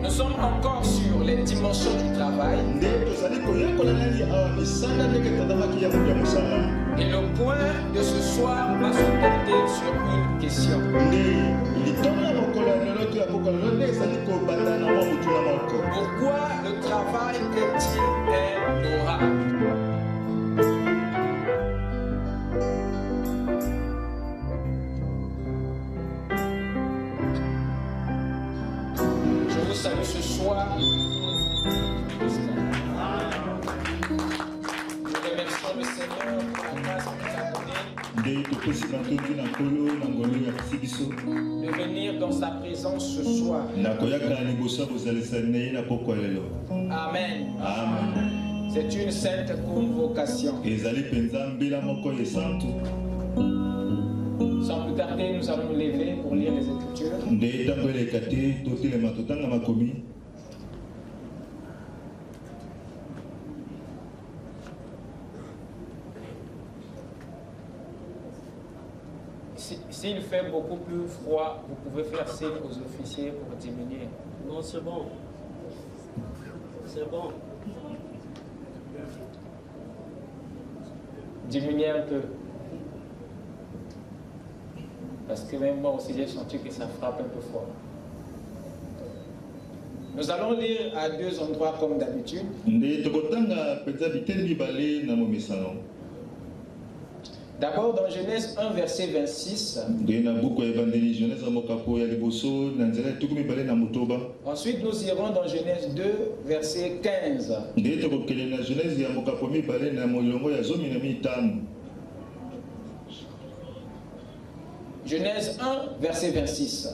Nous sommes encore sur les dimensions du travail. Et le point de ce soir va se porter sur une question. Pourquoi le travail est-il honorable? Je vous salue ce soir. Nous remercions le Seigneur pour la grâce qu'il nous a donnée de venir dans sa présence ce soir. Amen. C'est une sainte convocation. Sans plus tarder, nous allons nous lever pour lire les Écritures. S'il fait beaucoup plus froid, vous pouvez faire signe aux officiers pour diminuer. Non, c'est bon. C'est bon. Diminuez un peu. Parce que même moi aussi j'ai senti que ça frappe un peu fort. Nous allons lire à deux endroits comme d'habitude. D'abord dans Genèse 1, verset 26. Ensuite, nous irons dans Genèse 2, verset 15. Genèse 1, verset 26.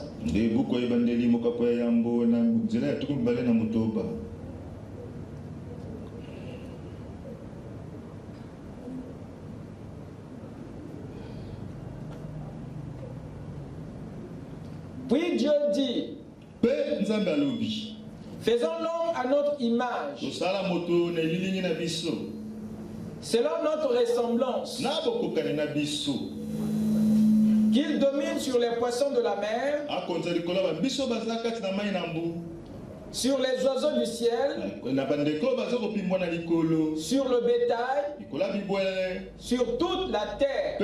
Puis Dieu dit, faisons l'homme à notre image, selon notre ressemblance, qu'il domine sur les poissons de la mer, sur les oiseaux du ciel, sur le bétail, sur toute la terre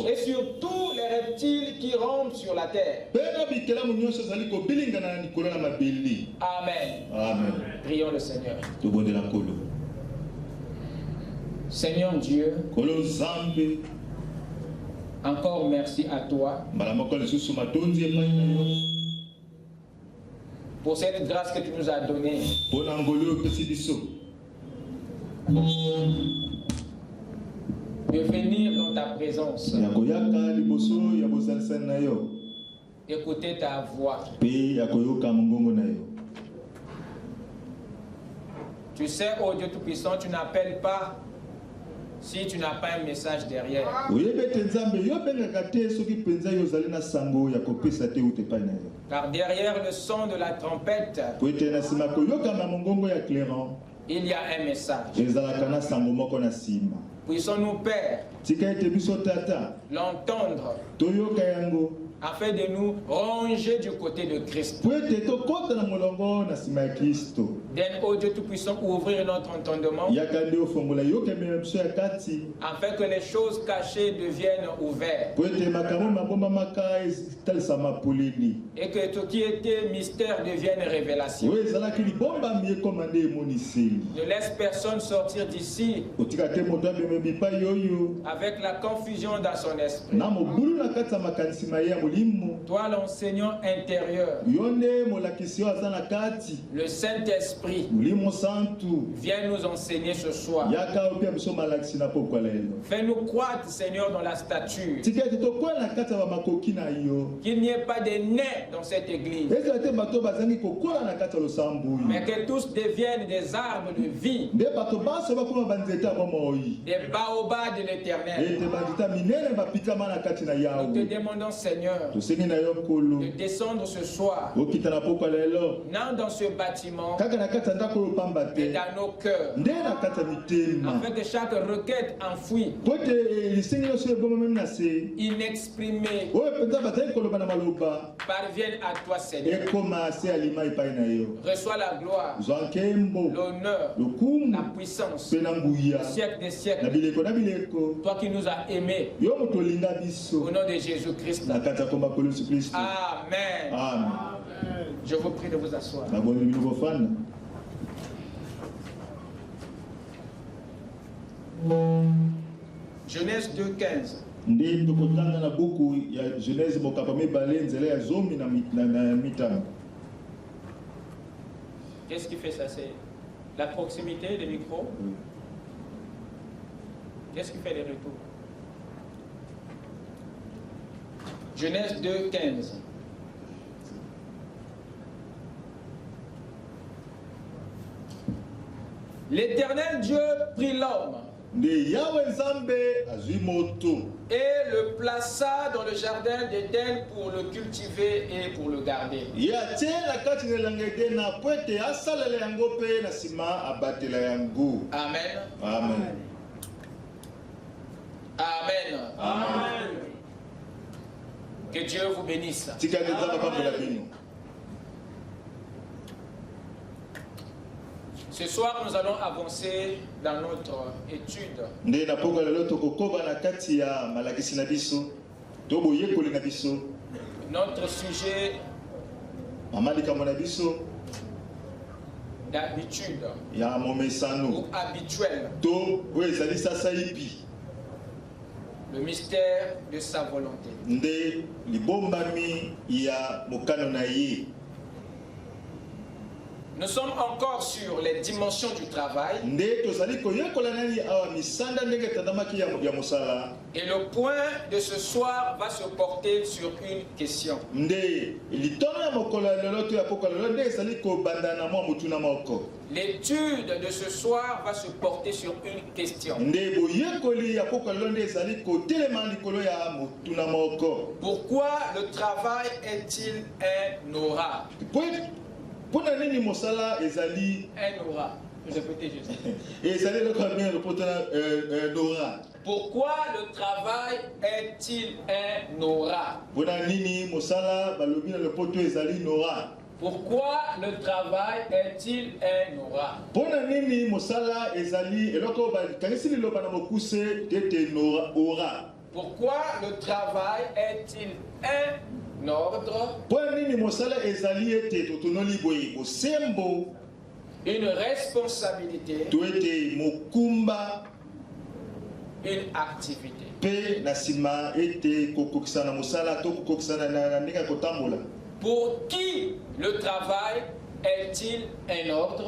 et sur tous les reptiles qui rampent sur la terre. Amen. Amen. Prions le Seigneur. Seigneur Dieu, encore merci à toi pour cette grâce que tu nous as donnée. De venir dans ta présence. Écouter ta voix. Tu sais, oh Dieu Tout-Puissant, tu n'appelles pas si tu n'as pas un message derrière. Car derrière le son de la trompette, il y a un message. Puissons-nous, Père, l'entendre, afin de nous ranger du côté de Christ. Donne au Dieu Tout-Puissant ouvrir notre entendement, afin que les choses cachées deviennent ouvertes. Et que tout qui était mystère devienne révélation. Ne laisse personne sortir d'ici avec la confusion dans son esprit. Toi, l'enseignant intérieur, le Saint-Esprit, viens nous enseigner ce soir. Fais-nous croître, Seigneur, dans la stature. Qu'il n'y ait pas de nains dans cette église, mais que tous deviennent des arbres de vie, des baobabs de l'éternel. éternel, nous te demandons, Seigneur, de descendre ce soir, non dans ce bâtiment, mais dans nos cœurs, afin que chaque requête enfouie, inexprimée, parvienne à toi, Seigneur. Reçois la gloire, l'honneur, la puissance, le siècle des siècles. Toi qui nous as aimés, au nom de Jésus-Christ. Amen. Amen. Je vous prie de vous asseoir. Genèse 2:15. Qu'est-ce qui fait ça? C'est la proximité des micros. Qu'est-ce qui fait les retours? Genèse 2:15. L'Éternel Dieu prit l'homme et le plaça dans le jardin d'Éden pour le cultiver et pour le garder. Amen. Amen. Amen. Amen. Que Dieu vous bénisse. Ce soir, nous allons avancer dans notre étude. Notre sujet d'habitude ou habituel. Le mystère de sa volonté. Nous sommes encore sur les dimensions du travail. Et le point de ce soir va se porter sur une question. L'étude de ce soir va se porter sur une question. Pourquoi le travail est-il un aura? Un aura. Répétez juste. Pourquoi le travail est-il un aura? Pourquoi le travail est-il un aura? Pourquoi le travail est-il un ordre? Une responsabilité, une activité. Pour qui le travail est-il un ordre?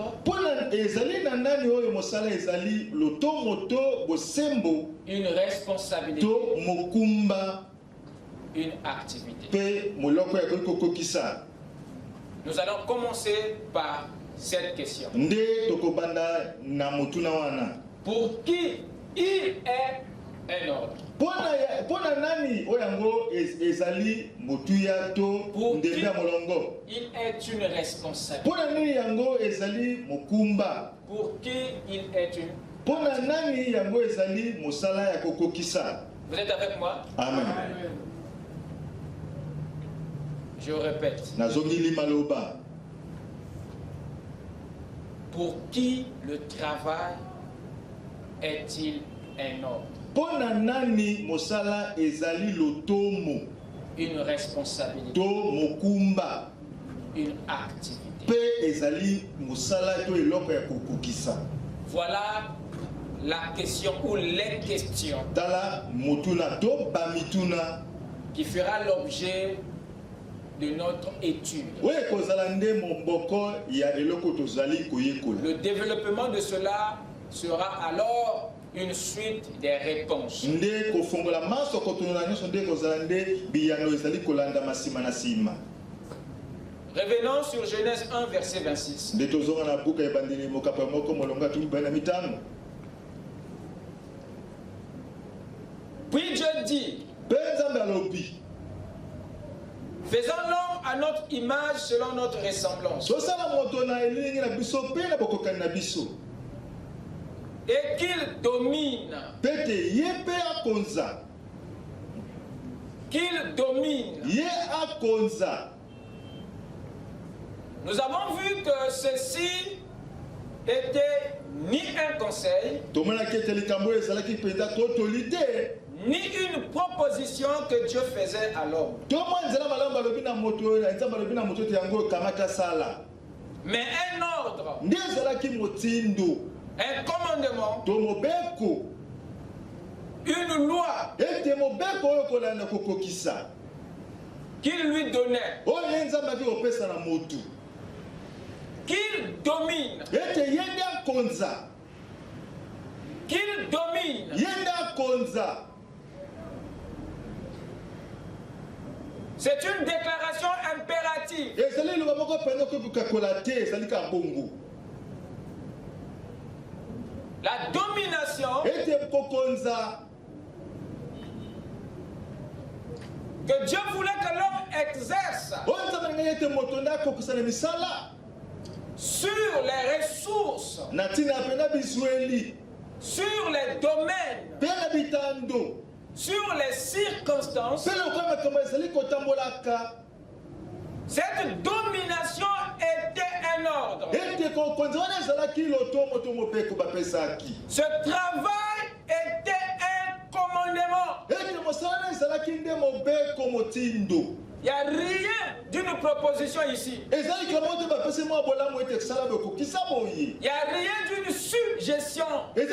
Une responsabilité, une activité. Nous allons commencer par cette question. Pour qui il est un ordre? Pour qui il est une responsabilité? Pour qui il est une... Vous êtes avec moi? Amen. Je répète. Pour qui le travail est-il un ordre? Une responsabilité, une activité. Voilà la question ou les questions qui fera l'objet de notre étude. Le développement de cela sera alors une suite des réponses. Revenons sur Genèse 1, verset 26. dit, faisons l'homme à notre image selon notre ressemblance. Et qu'il domine. Qu'il domine. Nous avons vu que ceci était ni un conseil, ni une proposition que Dieu faisait à l'homme, mais un ordre, un commandement, une loi qu'il lui donnait, qu'il domine, qu'il domine. C'est une déclaration impérative. La domination que Dieu voulait que l'homme exerce sur les ressources, sur les domaines, sur les circonstances. Cette domination était un ordre. Ce travail était un commandement. Il n'y a rien d'une proposition ici. Il n'y a rien d'une suggestion. Il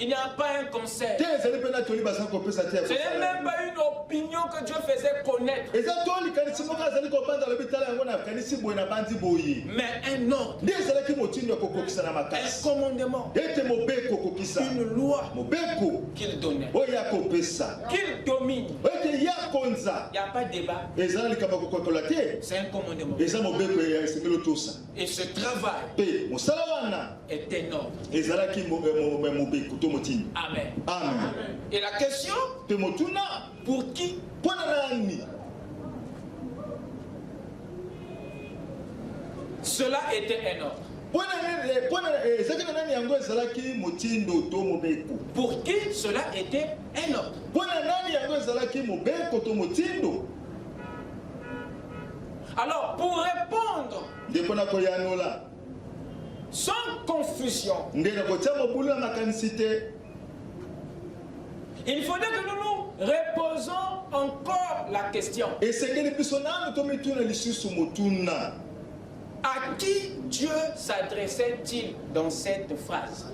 n'y a pas un conseil. Ce n'est même pas une opinion que Dieu faisait connaître. Mais un ordre, un commandement, une loi qu'il donnait, qu'il domine. Il n'y a pas de débat. C'est un commandement. Et ce travail est énorme. Amen. Amen. Et la question, pour qui? Cela était énorme. Pour qui cela était énorme? Alors, pour répondre sans confusion, il faudrait que nous nous reposons encore la question. À qui Dieu s'adressait-il dans cette phrase?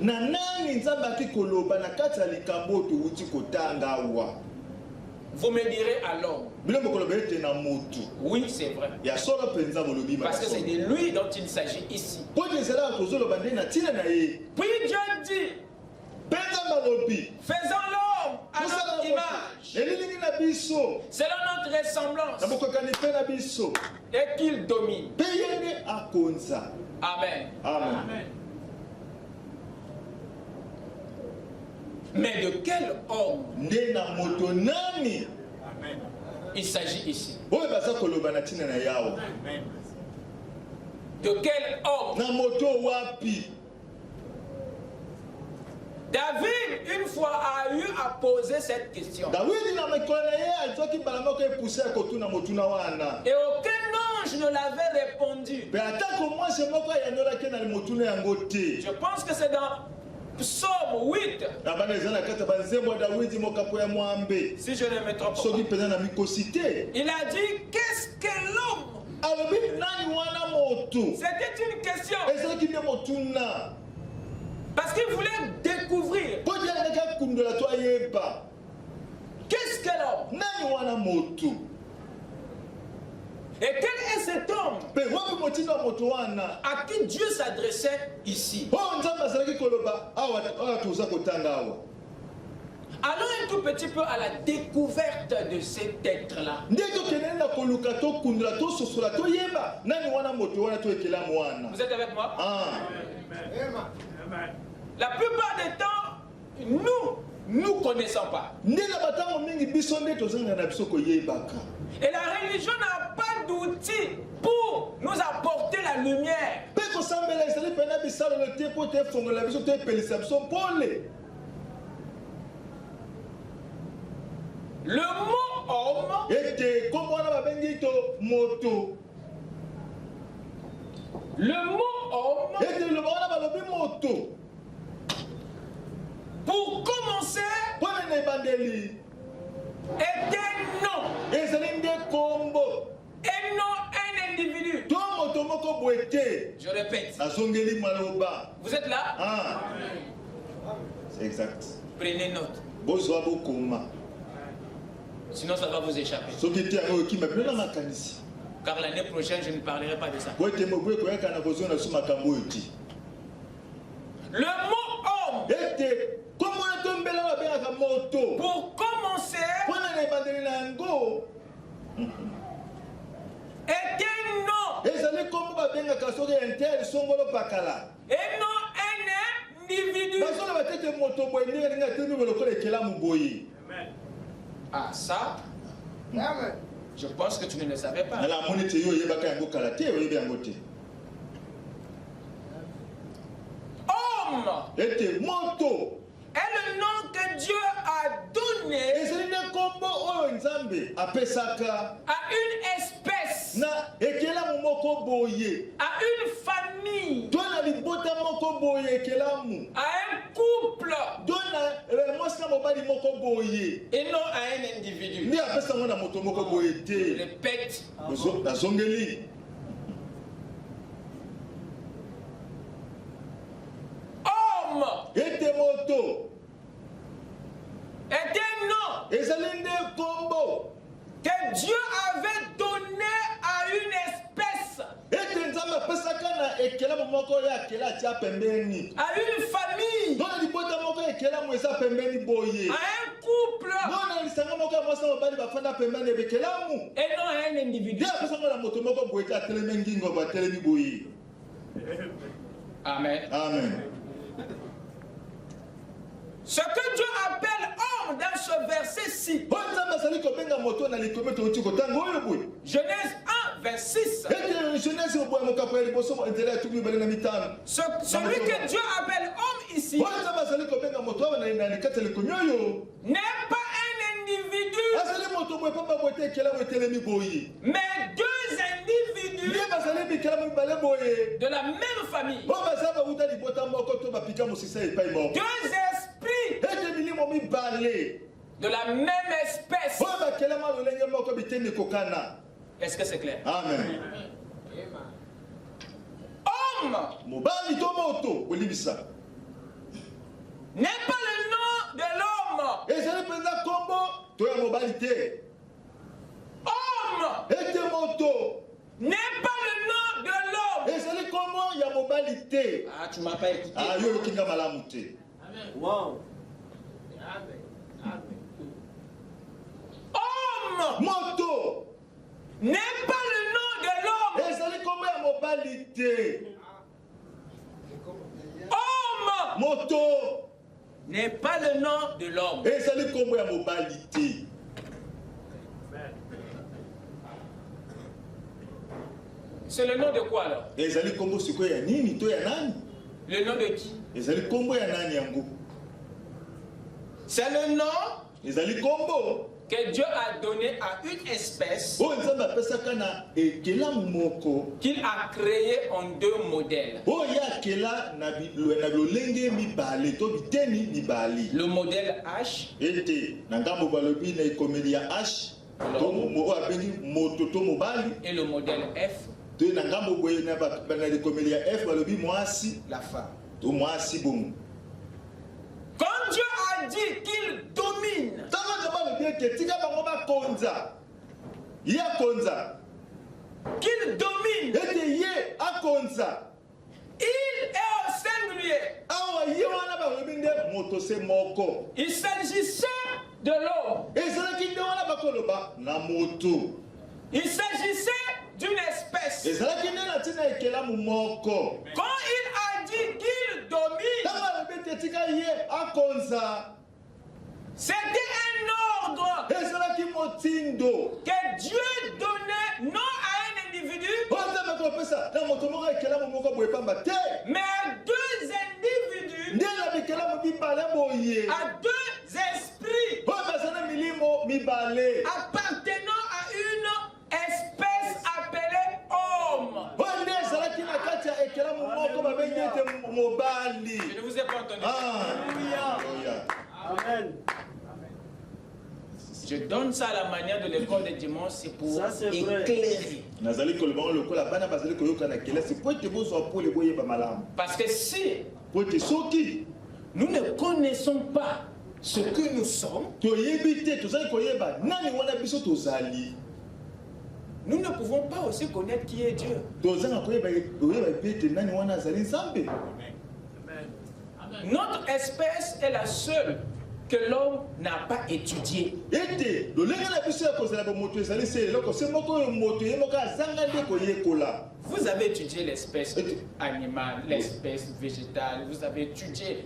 Vous me direz alors. Oui, c'est vrai. Parce que c'est de lui dont il s'agit ici. Puis Dieu dit, faisons l'homme à notre image, selon notre ressemblance, et qu'il domine. Amen. Amen. Mais de quel homme il s'agit ici? De quel homme? David, une fois, a eu à poser cette question. Et aucun ange ne l'avait répondu. Je pense que c'est dans Psaume 8. Si je ne me trompe pas. Il a dit, qu'est-ce que l'homme? C'était une question. Parce qu'il voulait découvrir. Qu'est-ce que l'homme? Et quel est cet homme à qui Dieu s'adressait ici? Allons un tout petit peu à la découverte de cet être-là. Vous êtes avec moi? La plupart des temps, nous, nous connaissons pas. Et la religion n'a pas d'outils pour nous apporter la lumière. Le mot homme, le mot homme, pour commencer, est un nom. Et non un individu. Je répète. Vous êtes là? C'est exact. Prenez note. Sinon ça va vous échapper. Car l'année prochaine, je ne parlerai pas de ça. Le mot homme, pour commencer, est un nom. Et non un individu. Ah, ça, je pense que tu ne le savais pas. Homme est le nom que Dieu a donné à une espèce, à une famille, à un couple, et non à un individu. Je répète. Homme est un nom que Dieu avait donné à une espèce, à une famille, à un couple, et non à un individu. Amen. Amen. Ce que Dieu appelle homme dans ce verset-ci, Genèse 1, verset 6. Celui que Dieu appelle homme ici n'est pas un individu, mais deux individus de la même famille, deux esprits de la même espèce. Est-ce que c'est clair? Amen. Homme n'est pas le nom de l'homme. Homme n'est pas le nom de l'homme. Ah, tu m'as pas écouté. Wow. Homme n'est pas le nom de l'homme. Homme n'est pas le nom de l'homme. C'est le nom de quoi alors? Le nom de qui? C'est le nom que Dieu a donné à une espèce qu'il a créé en deux modèles. Le modèle H et le modèle F, la femme. Quand Dieu a dit qu'il domine, qu'il domine, il est au singulier. Il s'agissait de l'homme. Il s'agissait d'une espèce. Quand il a dit qu'il domine, C'était un ordre que Dieu donnait non à un individu, mais à deux individus, à deux esprits appartenant à une espèce appelée homme. Je ne vous ai pas entendu. Amen. Je donne ça à la manière de l'école de dimanche, c'est pour éclairer. Parce que si nous ne connaissons pas ce que nous sommes, nous ne pouvons pas aussi connaître qui est Dieu. Notre espèce est la seule que l'homme n'a pas étudiée. Vous avez étudié l'espèce animale, l'espèce végétale, vous avez étudié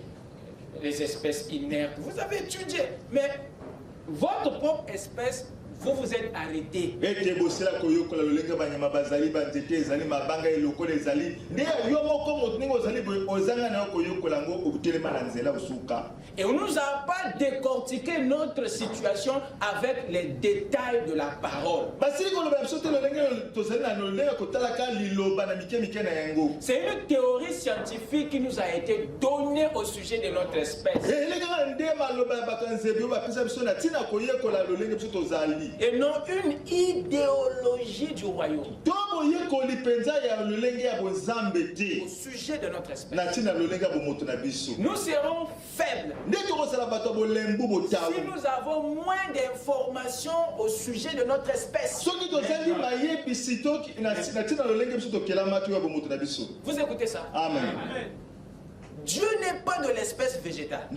les espèces inertes, vous avez étudié, mais votre propre espèce, vous vous êtes arrêté. Et on ne nous a pas décortiqué notre situation avec les détails de la parole. C'est une théorie scientifique qui nous a été donnée au sujet de notre espèce. Et non une idéologie du royaume au sujet de notre espèce. Nous serons faibles si nous avons moins d'informations au sujet de notre espèce. Vous écoutez ça? Amen. Dieu n'est pas de l'espèce végétale.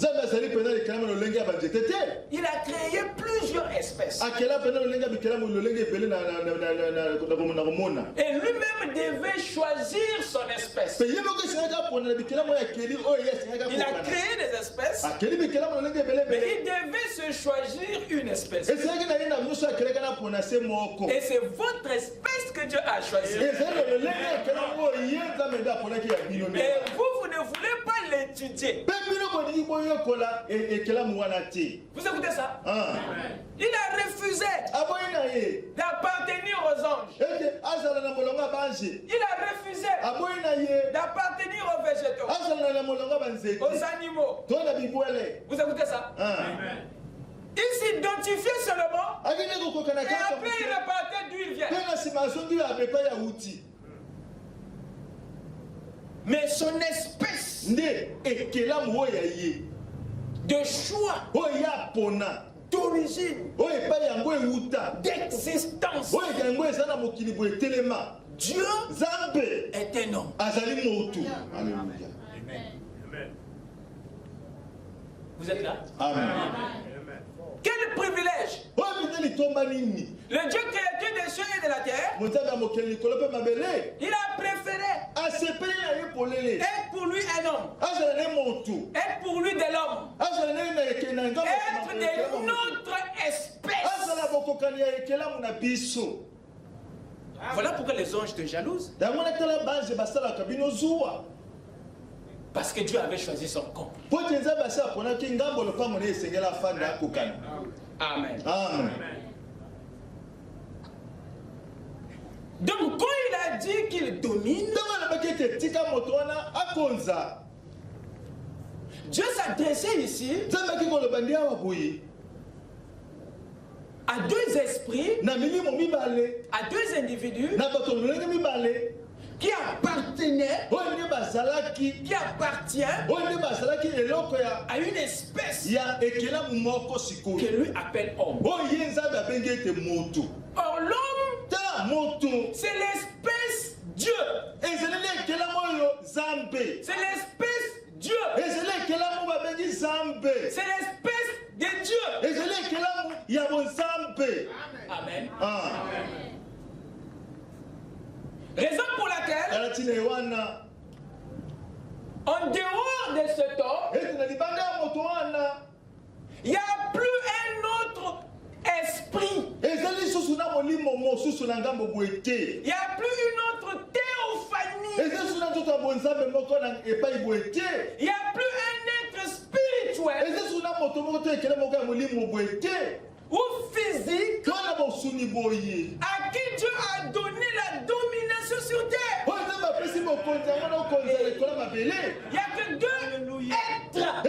Il a créé plusieurs espèces. Et lui-même devait choisir son espèce. Il a créé des espèces, mais il devait se choisir une espèce. Et c'est votre espèce que Dieu a choisi. Et vous ne voulez pas l'étudier. Vous écoutez ça? Il a refusé d'appartenir aux anges. Il a refusé d'appartenir aux végétaux, aux animaux. Vous écoutez ça? Il s'identifiait seulement et après il repartait d'où il vient. Mais son espèce de choix, d'origine, d'existence, Dieu est un homme. Vous êtes là? Amen. Quel privilège! Le Dieu créateur des cieux et de la terre, il a préféré être pour lui un homme, être pour lui de l'homme, être de notre espèce. Voilà pourquoi les anges te jalousent. Parce que Dieu avait choisi son camp. Amen. Amen. Donc quand il a dit qu'il domine, Dieu s'adressait ici à deux esprits, à deux individus qui appartenaient, qui appartient à une espèce que lui appelle homme. Or l'homme, c'est l'espèce Dieu. C'est l'espèce Dieu. C'est l'espèce de Dieu. Amen. Raison pour laquelle, en dehors de cet homme, il y a plus n'y a plus une autre théophanie. Il n'y a plus un être spirituel ou physique à qui Dieu a donné la domination sur terre. Il n'y a que deux êtres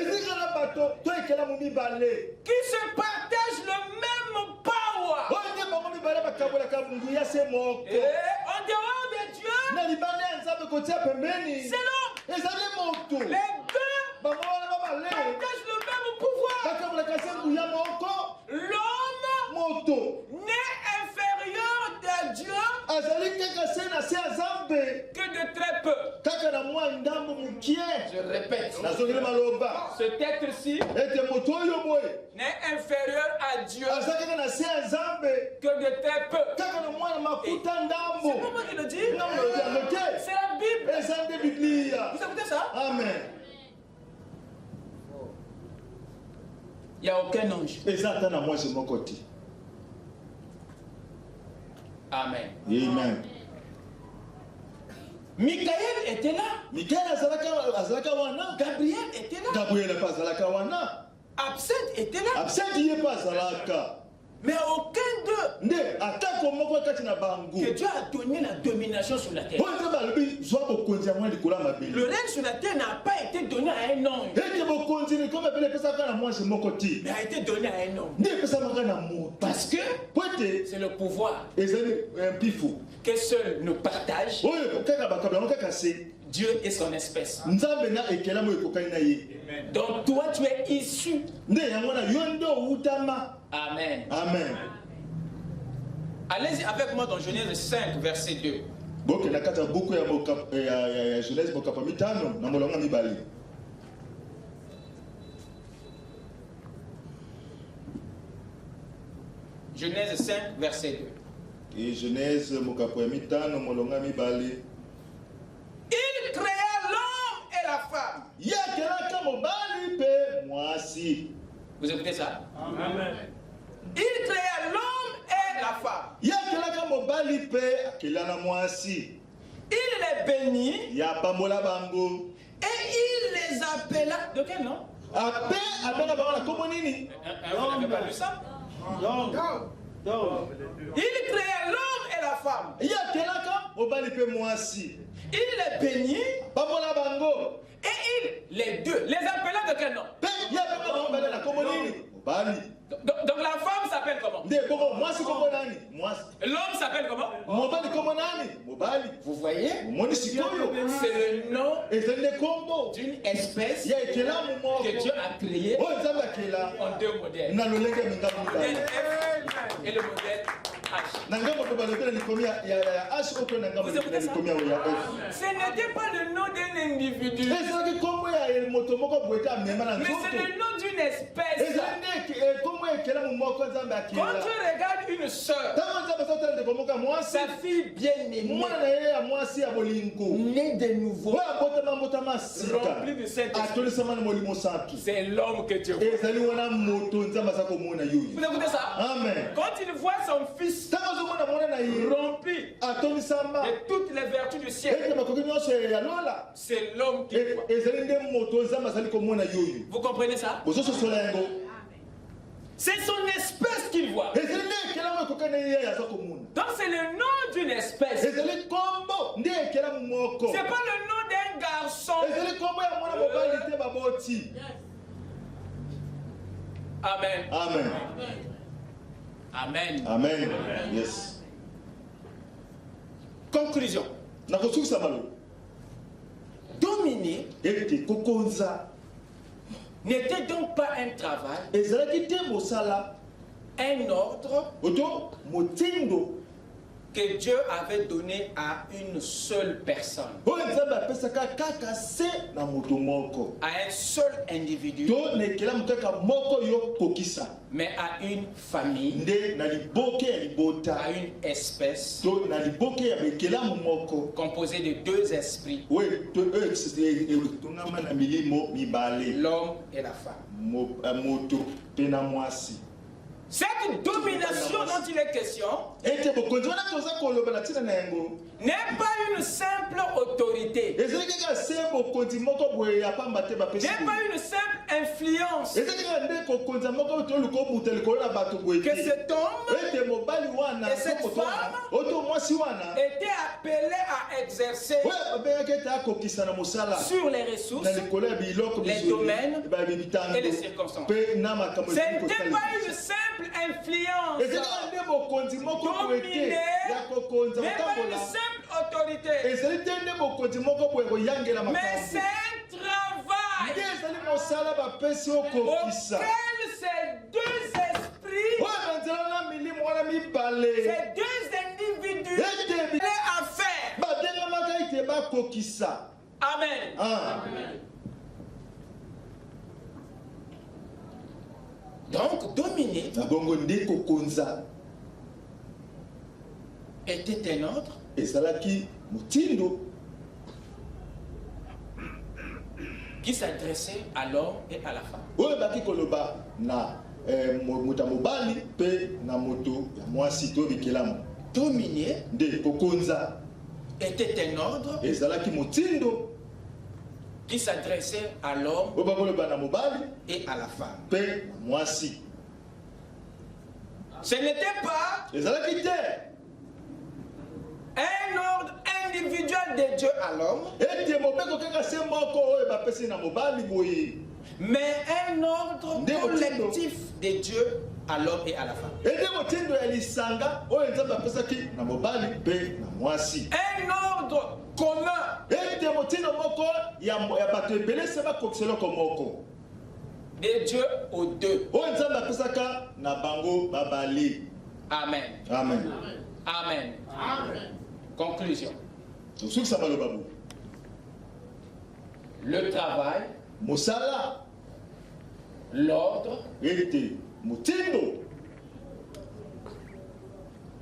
qui se partagent le même power. Et en dehors de Dieu, c'est l'homme. Les deux partagent le même pouvoir. L'homme n'est inférieur à Dieu que de très peu. Je répète, cet être-ci n'est inférieur à Dieu que de très peu. C'est pas moi qui le dis, c'est la Bible. Vous écoutez ça? Amen. Il n'y a aucun ange. Amen. Amen. Michael était là. Gabriel était là. Absinthe était là. Mais aucun d'eux que Dieu a donné la domination sur la terre. Le règne sur la terre n'a pas été donné à un ange, mais a été donné à un homme. Parce que c'est le pouvoir que seul nous partage Dieu et son espèce. Donc toi tu es issu. Amen. Amen. Allez-y avec moi dans Genèse 5, verset 2. Genèse 5, verset 2. Et Genèse Il créa l'homme et la femme. Vous écoutez ça? Amen. Il créa l'homme et la femme. Il les bénit et il les appela. De quel nom? Vous n'avez pas lu ça? Il créa l'homme et la femme. Il les bénit et il les deux. Les appela de quel nom? Donc la femme s'appelle comment? L'homme s'appelle comment? Vous voyez? C'est le nom d'une espèce que Dieu a créée en deux modèles. Et le modèle H. Vous écoutez ça? Ce n'était pas le nom d'un individu, mais c'est le nom d'une espèce. Quand tu regardes une soeur, sa fille bien-aimée, née de nouveau, remplie de Saint-Esprit, c'est l'homme que Dieu voit. Vous écoutez ça? Amen. Quand il voit son fils rempli de toutes les vertus du ciel, c'est l'homme qui voit. Vous comprenez ça? C'est son espèce qu'il voit. Donc c'est le nom d'une espèce. C'est pas le nom d'un garçon. Amen. Amen. Amen. Amen. Yes. Conclusion. Dominer n'était donc pas un travail, un ordre que Dieu avait donné à une seule personne, à un seul individu, mais à une famille, à une espèce composée de deux esprits, l'homme et la femme. Cette domination dont il est question n'est pas une simple autorité. N'est pas une simple influence. Que cet homme et cette femme étaient appelés à exercer sur les ressources, les domaines et les circonstances. Ce n'était pas une simple influence dominée, mais pas une simple autorité. Mais c'est un travail auquel ces deux esprits, ces deux individus allaient à faire. Amen. Amen. Donc, dominer était un ordre qui s'adressait à l'homme et à la femme. Dominer était un ordre qui s'adressait à l'homme et à la femme. Ce n'était pas un ordre individuel de Dieu à l'homme, mais un ordre collectif de Dieu à l'homme et à la femme. Un ordre commun de Dieu aux deux. Amen. Amen. Amen. Amen. Conclusion. Le travail, l'ordre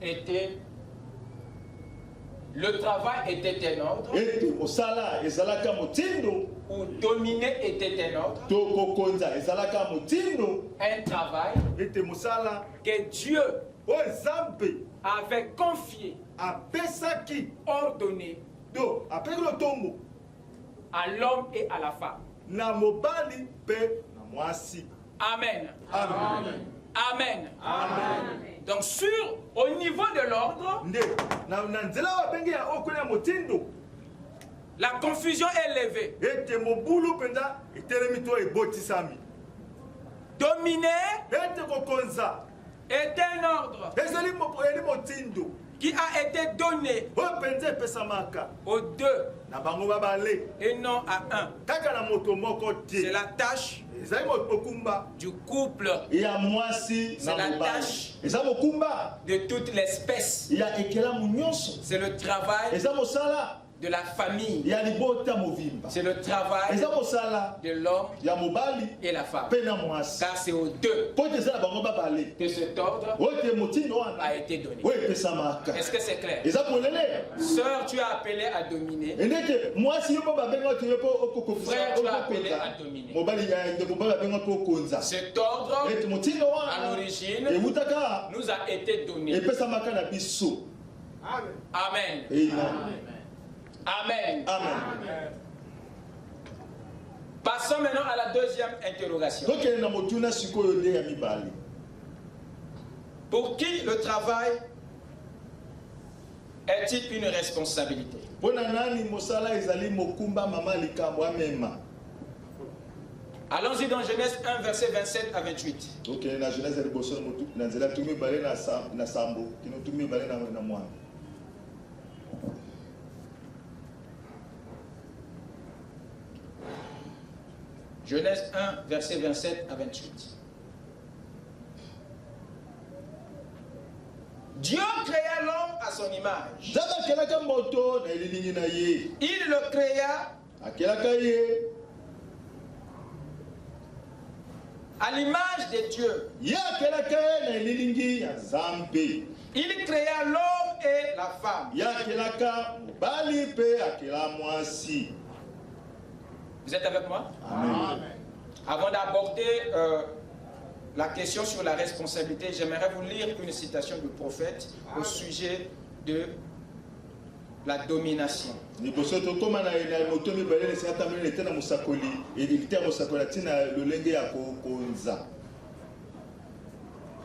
était. Le travail était un ordre. Ou dominer était un ordre. Un travail que Dieu avait confié, ordonné à l'homme et à la femme. Amen. Amen. Amen. Amen. Donc au niveau de l'ordre, la confusion est levée. Dominer est un ordre qui a été donné aux deux et non à un. C'est la tâche du couple. C'est la tâche de toute l'espèce. C'est le travail de la famille. C'est le travail de l'homme et la femme. Car c'est aux deux que cet ordre a été donné. Est-ce que c'est clair? Sœur, tu as appelé à dominer. Frère, tu as appelé à dominer. Cet ordre, à l'origine, nous a été donné. Amen. Amen. Amen. Passons maintenant à la deuxième interrogation. Pour qui le travail est-il une responsabilité? Allons-y dans Genèse 1, verset 27 à 28. Genèse 1, verset 27 à 28. Dieu créa l'homme à son image. Il le créa à l'image de Dieu. Il créa l'homme et la femme. Vous êtes avec moi? Amen. Avant d'aborder la question sur la responsabilité, j'aimerais vous lire une citation du prophète au sujet de la domination.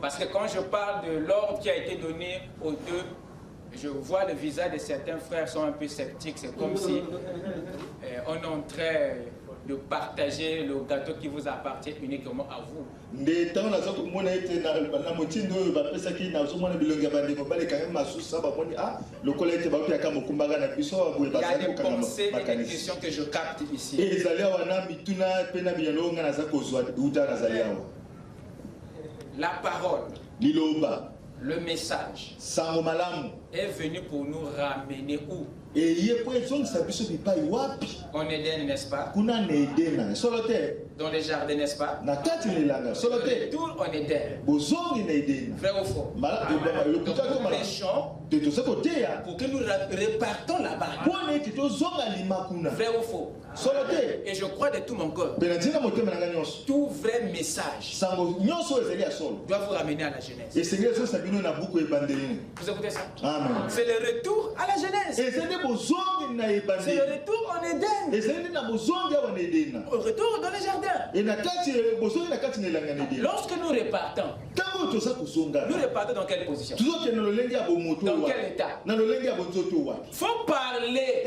Parce que quand je parle de l'ordre qui a été donné aux deux, je vois le visage de certains frères sont un peu sceptiques. C'est comme si on est en train de partager le gâteau qui vous appartient uniquement à vous. Il y a des pensées et des questions que je capte ici. La parole, le message est venu pour nous ramener où? En Éden, n'est-ce pas? Dans les jardins, n'est-ce pas? Tout en Éden. Vrai ou faux? Donc nous prêchons pour que nous repartons là-bas. Vrai ou faux? Et je crois de tout mon cœur, tout vrai message doit vous ramener à la Genèse. Vous écoutez ça? C'est le retour à la Genèse. C'est le retour en Éden. Au retour dans les jardins. Lorsque nous repartons, nous repartons dans quelle position? Dans quel état? Il faut parler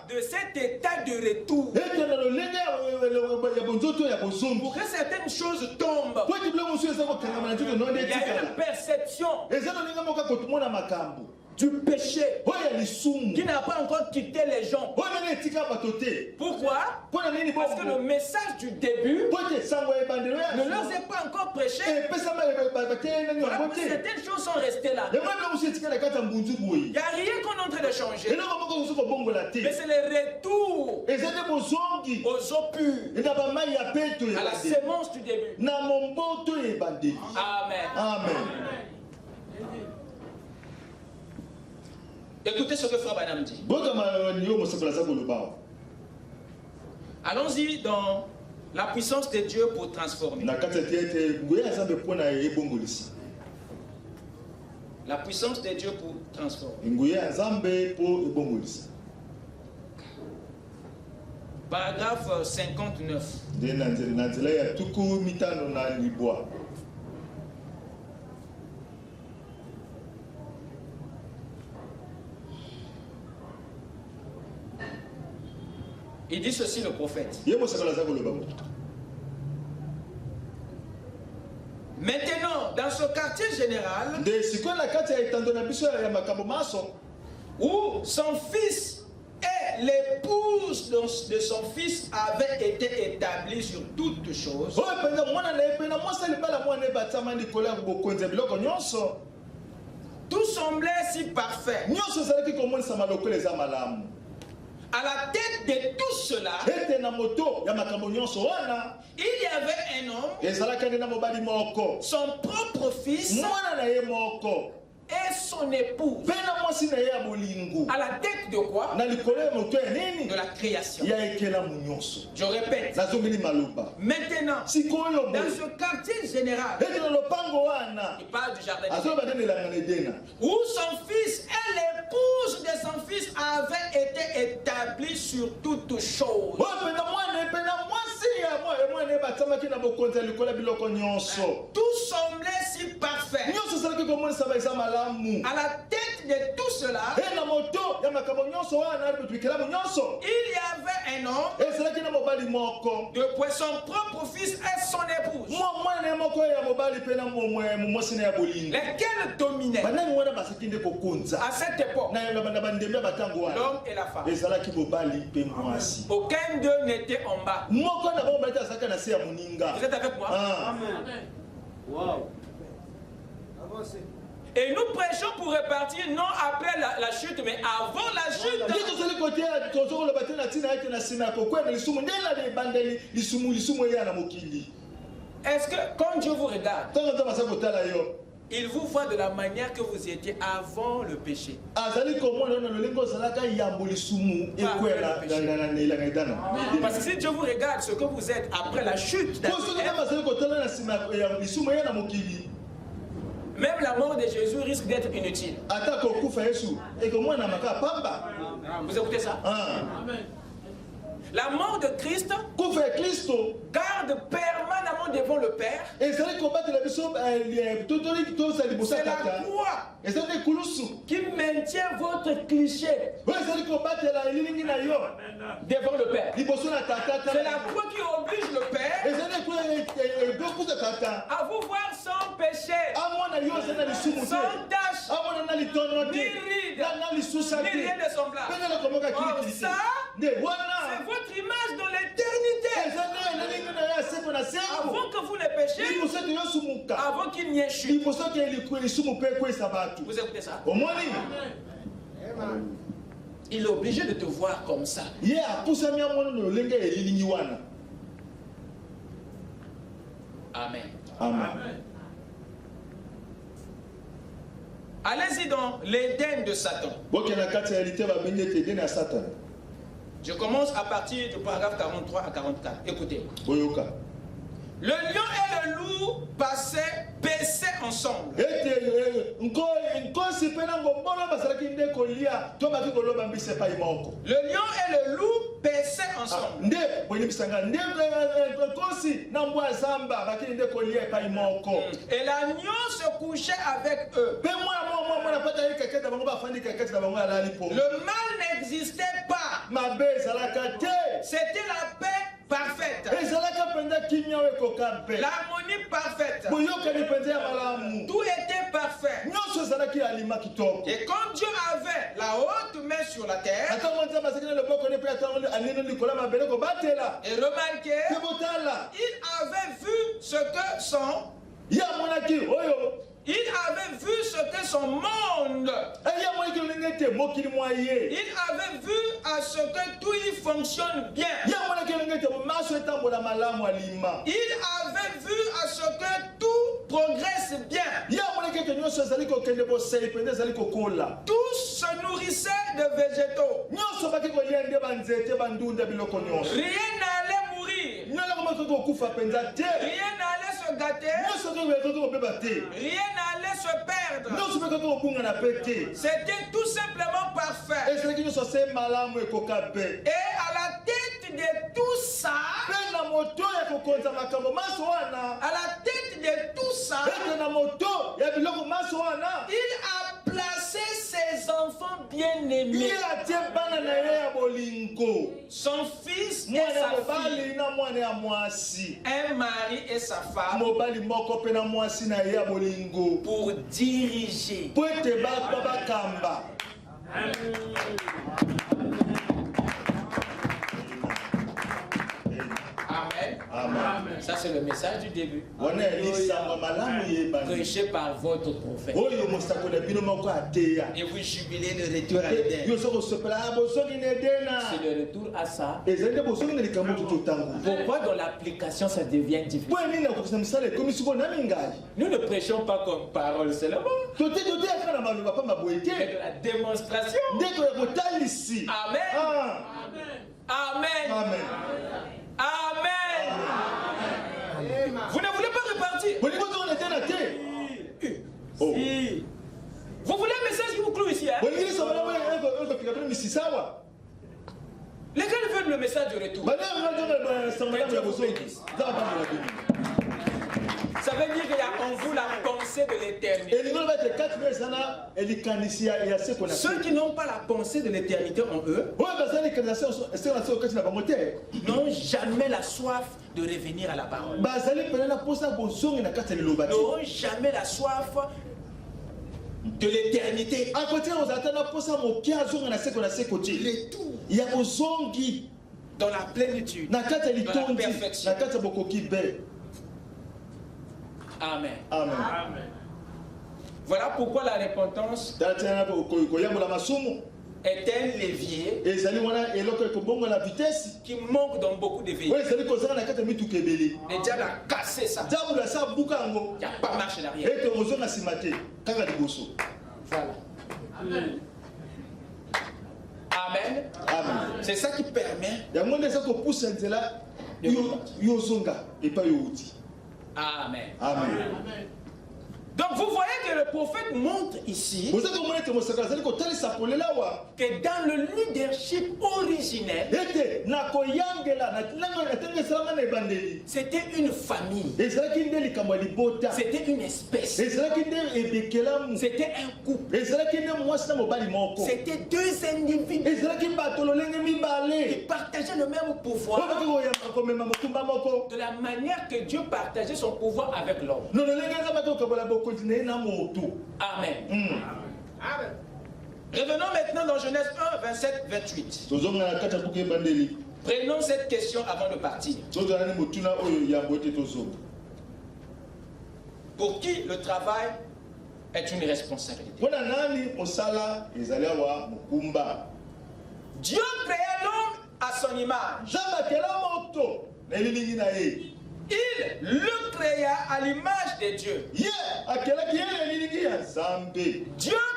de cet état de retour pour que certaines choses tombent. Il y a une perception du péché qui n'a pas encore quitté les gens. Pourquoi? Parce que le message du début ne leur est pas encore prêché. Voilà, certaines choses sont restées là. Il n'y a rien qu'on est en train de changer. Mais c'est le retour aux eaux pures, à la sémence du début. Amen. Amen. Écoutez ce que Frère Branham dit. Allons-y dans la puissance de Dieu pour transformer. La puissance de Dieu pour transformer. Paragraphe 59. Il dit ceci, le prophète. Maintenant, dans ce quartier général, où son fils et l'épouse de son fils avaient été établis sur toutes choses, tout semblait si parfait. À la tête de tout cela, il y avait un homme, son propre fils et son épouse. À la tête de quoi? De la création. Je répète. Maintenant, dans ce quartier général, il parle du jardin d'Éden, où son fils et l'épouse de son fils avaient été établis sur toutes choses. Tout semblait si parfait. À la tête de tout cela, il y avait un homme de son propre fils et son épouse. Lesquels dominaient à cette époque? L'homme et la femme. Aucun d'eux n'était en bas. Vous êtes avec moi? Amen. Wow. Et nous prêchons pour repartir non après la chute, mais avant la chute. Est-ce que quand Dieu vous regarde, Il vous voit de la manière que vous étiez avant le péché. Parce que si Dieu vous regarde ce que vous êtes après la chute, même la mort de Jésus risque d'être inutile. Vous écoutez ça? La mort de Christ garde permanemment devant le Père. C'est la croix qui maintient votre cliché devant le Père. C'est la croix qui oblige le Père à vous voir sans péché, sans tache, ni ride, ni rien de semblable. Or ça, c'est votre image dans l'éternité. Avant que vous ne péchiez, avant qu'il n'y ait chute. Vous écoutez ça? Il est obligé de te voir comme ça. Amen. Amen. Allez-y dans l'Éden de Satan. Je commence à partir du paragraphe 43 à 44. Écoutez. Le lion et le loup paissaient ensemble. Le lion et le loup paissaient ensemble. Et l'agneau se couchait avec eux. Le mal n'existait pas. C'était la paix parfaite. L'harmonie parfaite. Tout était parfait. Et quand Dieu avait la haute main sur la terre, et remarquez, il avait vu ce que son monde, il avait vu à ce que tout y fonctionne bien. Il avait vu à ce que tout progresse bien. Tous se nourrissaient de végétaux. Rien n'allait mourir. Rien n'allait se gâter. Rien n'allait se perdre. C'était tout simplement parfait. Et à la tête de tout ça, il a placé ses enfants bien-aimés. Son fils et sa fille, un mari et sa femme, pour diriger. Amen. Ça c'est le message du début. Prêché par votre prophète. Et vous jubilez le retour à l'Éden. C'est le retour à ça. Pourquoi dans l'application ça devient difficile? Nous ne prêchons pas comme parole seulement, mais de la démonstration. Amen. Amen. Amen. Amen. Vous ne voulez pas repartir? Oh. Vous voulez un message qui vous cloue ici, hein? Lesquels veulent le message de retour? Ça veut dire qu'il y a en vous la pensée de l'éternité. Ceux qui n'ont pas la pensée de l'éternité en eux n'ont jamais la soif de revenir à la parole. N'auront jamais la soif de l'éternité. Dans la plénitude, dans la perfection. Amen. Amen. Voilà pourquoi la repentance est un levier qui manque dans beaucoup de véhicules. Et Dieu a cassé ça. Il n'y a pas marche en arrière. Voilà. Amen. C'est ça qui permet. Amen. Donc vous voyez que le prophète montre ici que dans le leadership originel, c'était une famille, c'était une espèce, c'était un couple, c'était deux individus qui partageaient le même pouvoir de la manière que Dieu partageait son pouvoir avec l'homme. Amen. Revenons maintenant dans Genèse 1, 27, 28. Prenons cette question avant de partir. Pour qui le travail est une responsabilité? Dieu créa l'homme à son image. Il le créa à l'image de Dieu. Dieu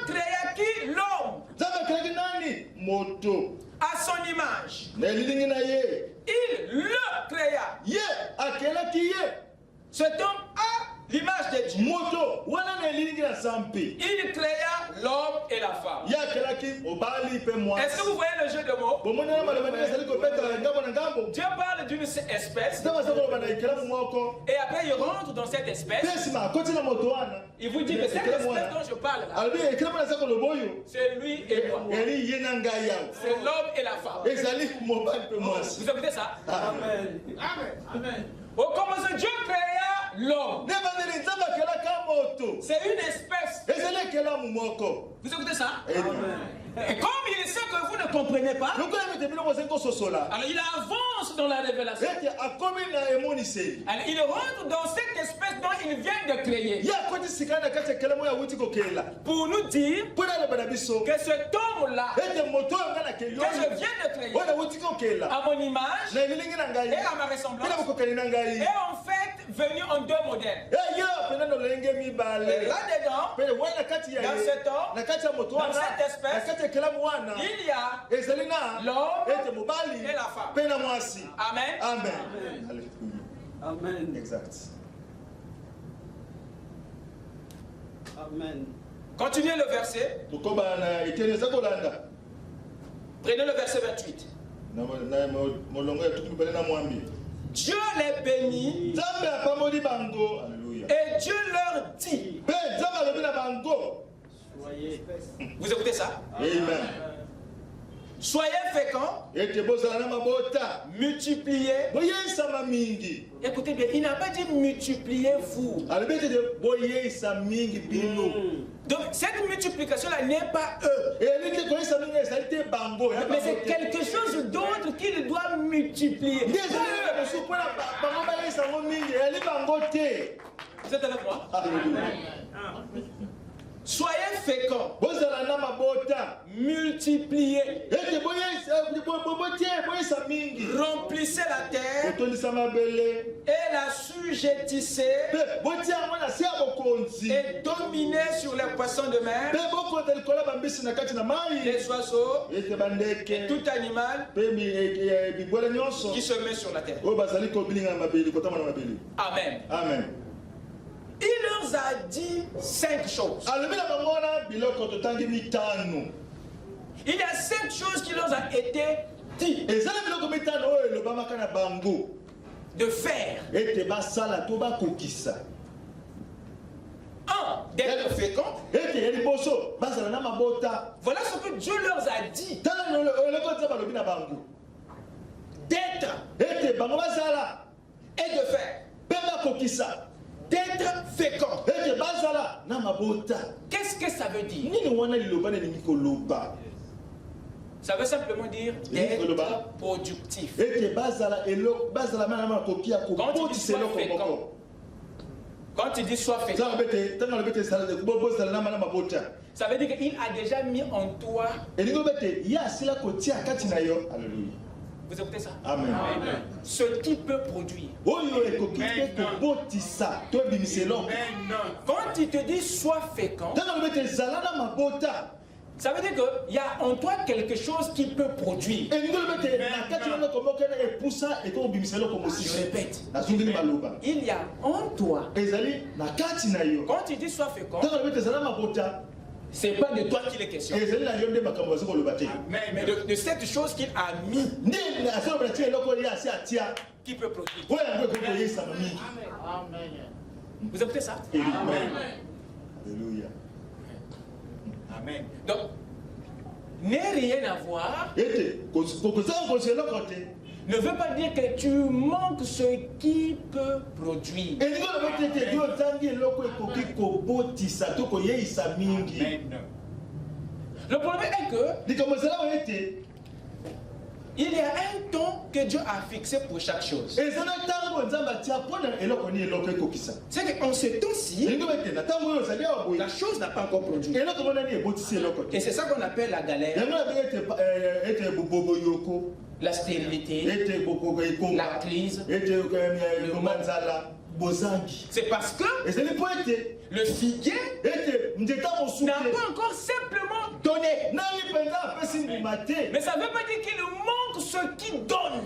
créa qui? L'homme. À son image. Il le créa. Cet homme a l'image de Dieu. Il créa l'homme et la femme. Est-ce que vous voyez le jeu de mots? Dieu parle d'une espèce. Et après il rentre dans cette espèce. Il vous dit que cette espèce dont je parle là, c'est lui et moi. C'est l'homme et la femme. Vous écoutez ça? Amen. Amen. Au commencement, Dieu créa l'homme. C'est une espèce. Vous écoutez ça? Amen. Et comme il sait que vous ne comprenez pas, alors il avance dans la révélation. Alors il rentre dans cette espèce dont il vient de créer. Pour nous dire que cet homme-là, que je viens de créer, à mon image et à ma ressemblance, est en fait venu en deux modèles. Et là-dedans, dans cet homme, dans cette espèce, il y a l'homme et la femme. Amen. Amen. Amen. Exact. Amen. Continuez le verset. Prenez le verset 28. Dieu les bénit et Dieu leur dit. Vous écoutez ça? Amen. Soyez féconds, multipliez. Écoutez bien, il n'a pas dit multipliez-vous. Donc cette multiplication-là n'est pas eux. Mais c'est quelque chose d'autre qu'il doit multiplier. Vous êtes avec moi? Soyez féconds, multipliez, remplissez la terre et la sujettissez et dominez sur les poissons de mer, les oiseaux et tout animal qui se met sur la terre. Amen. Amen. Il leur a dit 5 choses. Il y a 5 choses qui leur ont été dites de faire. 1. D'être fécond. Voilà ce que Dieu leur a dit. D'être et de faire. D'être fécond. Qu'est-ce que ça veut dire? Ça veut simplement dire d'être productif. Quand tu dis sois fécond, ça veut dire qu'il a déjà mis en toi. Vous écoutez ça? Amen. Ce qui peut produire. Quand il te dit sois fécond, ça veut dire qu'il y a en toi quelque chose qui peut produire. Je répète. Il y a en toi. Quand il dit sois fécond, c'est pas de toi qu'il est question. Mais de cette chose qu'il a mis qui peut produire. Vous écoutez ça? Amen. Alléluia. Amen. Donc, n'est rien à voir ne veut pas dire que tu manques ce qui peut produire. Le problème est que il y a un temps que Dieu a fixé pour chaque chose. C'est qu'en ce temps-ci, la chose n'a pas encore produit. Et c'est ça qu'on appelle la galère, la stérilité, la crise, le manque. C'est parce que le figuier n'a pas encore simplement donné. Mais ça ne veut pas dire qu'il manque ce qui donne.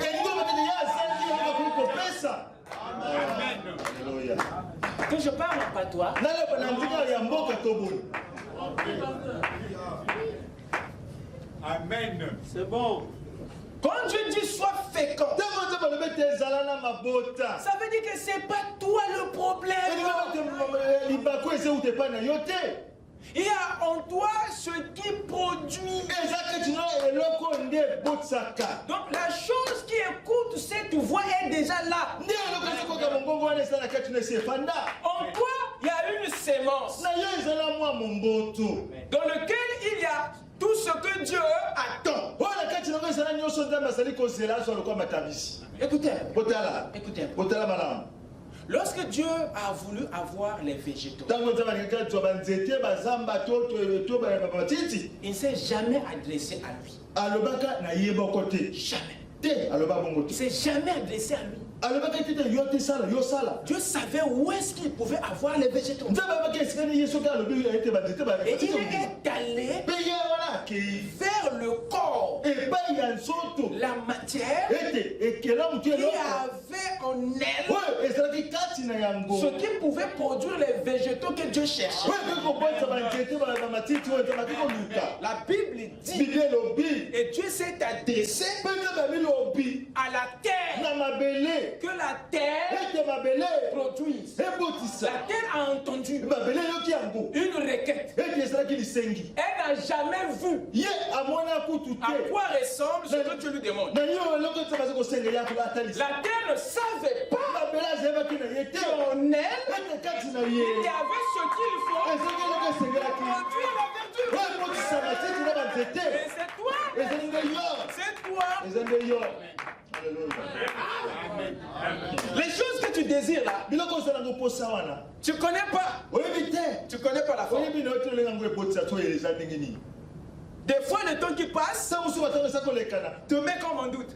Que je parle en patois. Amen. C'est bon. Quand Dieu dit sois fécond, ça veut dire que c'est pas toi le problème. Il y a en toi ce qui produit. Donc la chose qui écoute cette voix est déjà là. En toi, il y a une sémence dans laquelle il y a tout ce que Dieu attend. Écoutez. Lorsque Dieu a voulu avoir les végétaux, il ne s'est jamais adressé à lui. Jamais. Il ne s'est jamais adressé à lui. Dieu savait où est-ce qu'il pouvait avoir les végétaux. Et il est allé vers le corps, la matière qui avait en elle ce qui pouvait produire les végétaux que Dieu cherchait. La Bible dit, et Dieu s'est adressé à la terre, que la terre produise. La terre a entendu une requête. Elle n'a jamais vu à quoi ressemble ce que Dieu lui demande. La terre ne savait pas qu'en elle, il y avait ce qu'il faut produire la verdure. Et c'est toi. C'est toi. Les choses que tu désires là, tu connais pas. Tu connais pas la forme. Des fois, le temps qui passe te met comme en doute.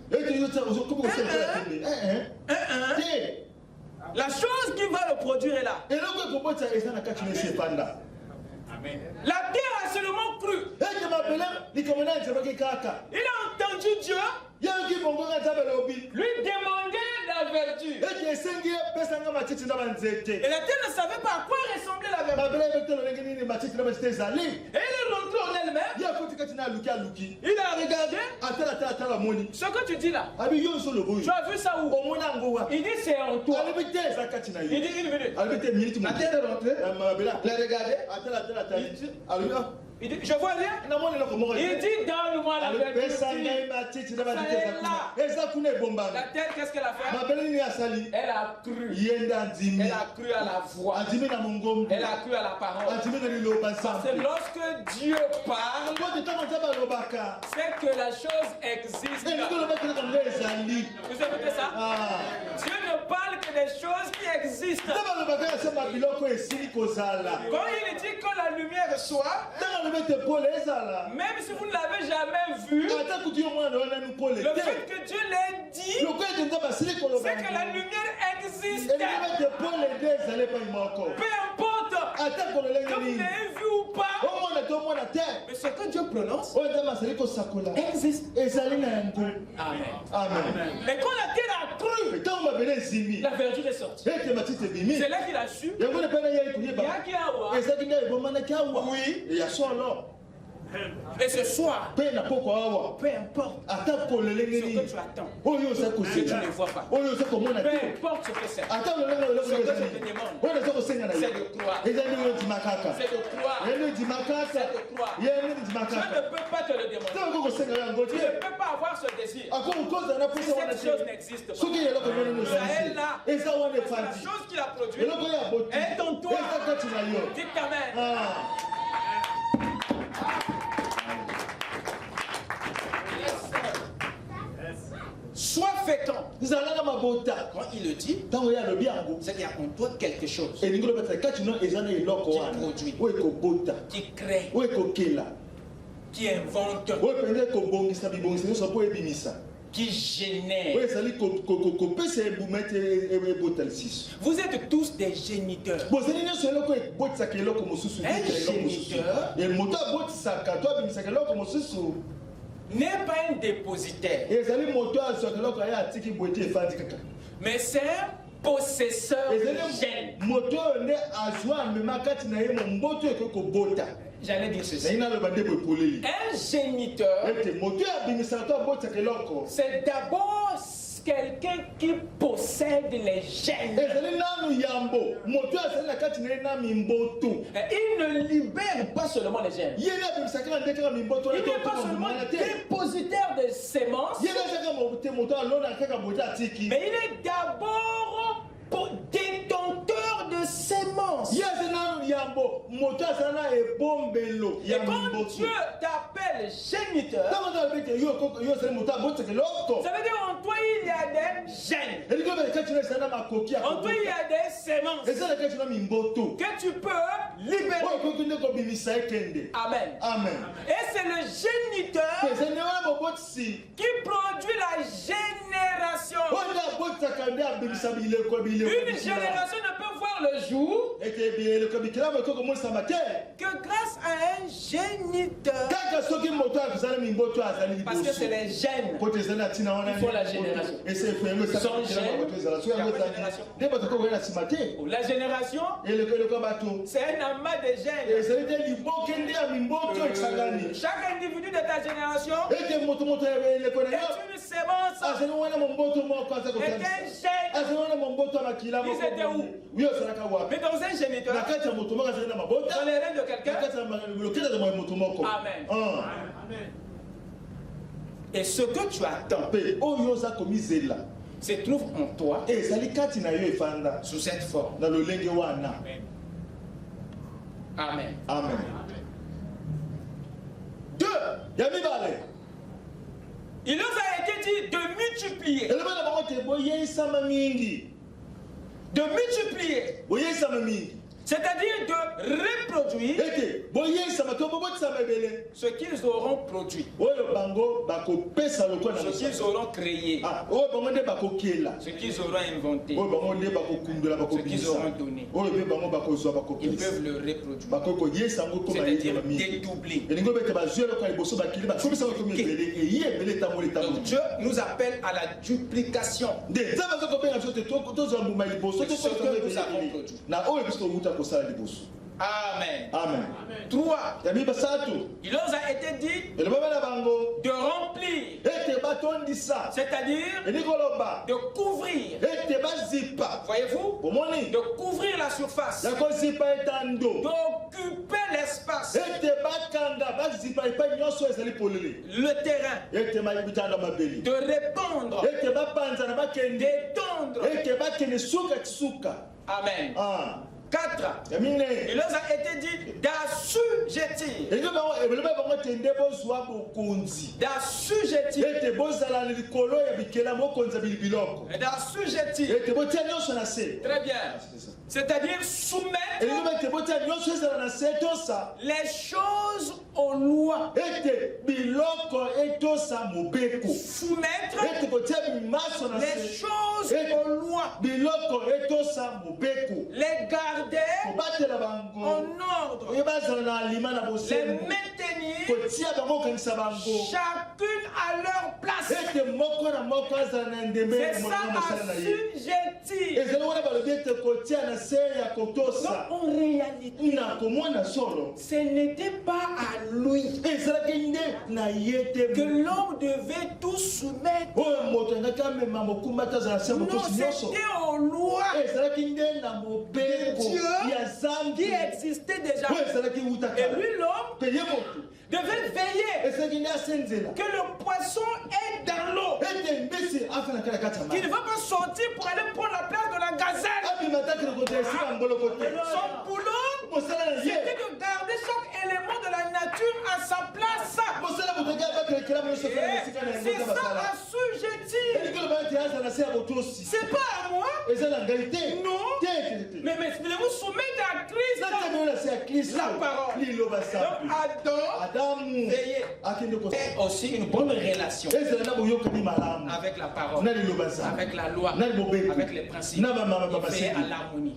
La chose qui va le produire est là. La terre a seulement cru. Il a entendu Dieu lui demander la verdure. Et la terre ne savait pas à quoi ressemblait la verdure. Et elle est rentrée en elle-même. Il a regardé. Ce que tu dis là, tu as vu ça où? Il dit c'est en toi. Il dit une minute. La terre est rentrée. Il a regardé. Il dit, je vois rien. Il dit, donne-moi la verdure. La terre, qu'est-ce qu'elle a fait? Elle a cru. Elle a cru à la voix. Elle a cru à la parole. C'est lorsque Dieu parle, c'est que la chose existe. Vous écoutez ça? Dieu ne parle que des choses qui existent. Quand il dit que la lumière soit, même si vous ne l'avez jamais vu, le fait que Dieu l'ait dit, c'est que la lumière existe. Peu importe que vous l'ayez vu ou pas, mais ce que Dieu prononce existe. Amen. Amen. Et quand la terre a cru, la verdure est sortie. C'est là qu'il a su. Oui. Et ce soir, peu importe ce que tu attends, que tu ne vois pas, peu importe ce que c'est, ce que je te demande, c'est de croire. C'est de croire. Je ne peux pas te le demander. Tu ne peux pas avoir ce désir. Si cette chose n'existe pas, ça est là. La chose qu'il a produite est en toi. Dites Amen. Sois fécond. Quand il le dit, c'est qu'il y a en toi quelque chose qui produit, qui crée, qui invente, qui génère. Vous êtes tous des géniteurs. Un géniteur n'est pas un dépositaire, mais c'est un possesseur de gènes. J'allais dire ceci. Un géniteur, c'est d'abord quelqu'un qui possède les gènes. Il ne libère pas seulement les gènes. Il n'est pas seulement dépositaire de sémences, mais il est d'abord détenteur de sémences. Et quand Dieu t'appelle géniteur, ça veut dire en toi il y a des gènes. En toi il y a des sémences que tu peux libérer. Amen. Amen. Et c'est le géniteur qui produit la génération. Une génération ne peut voir le jour que grâce à un géniteur. Parce que c'est les gènes qui font la génération. Sans gènes, la génération, c'est un amas de gènes. Chaque individu de ta génération est une sémence, est un gène. Ils étaient où? Mais dans un géniteur, dans les rênes de quelqu'un. Amen. Et ce que tu attends se trouve en toi sous cette forme. Amen. Amen. 2. Il nous a été dit de multiplier. De multiplier. C'est-à-dire de reproduire ce qu'ils auront produit, ce qu'ils auront créé, ce qu'ils auront inventé, ce qu'ils auront donné. Ils peuvent le reproduire, c'est-à-dire dédoubler. Donc Dieu nous appelle à la duplication de ce que nous avons produit. Amen. Amen. 3. Il nous a été dit de remplir, c'est-à-dire de couvrir. Voyez-vous? De couvrir la surface, d'occuper l'espace, le terrain, de répandre, d'étendre. Amen. 4. Il leur a été dit d'assujettir. D'assujettir. D'assujettir. Très bien. C'est-à-dire soumettre les choses aux lois. Soumettre les choses aux lois. Les garder en ordre. Les maintenir chacune à leur place. C'est ça assujettir. Donc en réalité, ce n'était pas à lui que l'homme devait tout soumettre. Non, c'était aux lois de Dieu qui existait déjà. Et lui, l'homme, devait veiller que le poisson est dans l'eau. Qu'il ne va pas sortir pour aller prendre la place de la gazelle. Son boulot, c'était de garder chaque élément de la nature à sa place. C'est ça assujettir. C'est pas à moi. Non. Mais vous soumettez à Christ la parole. Donc Adam veillait. Et aussi une bonne relation avec la parole, avec la loi, avec les principes. Il veillait à l'harmonie.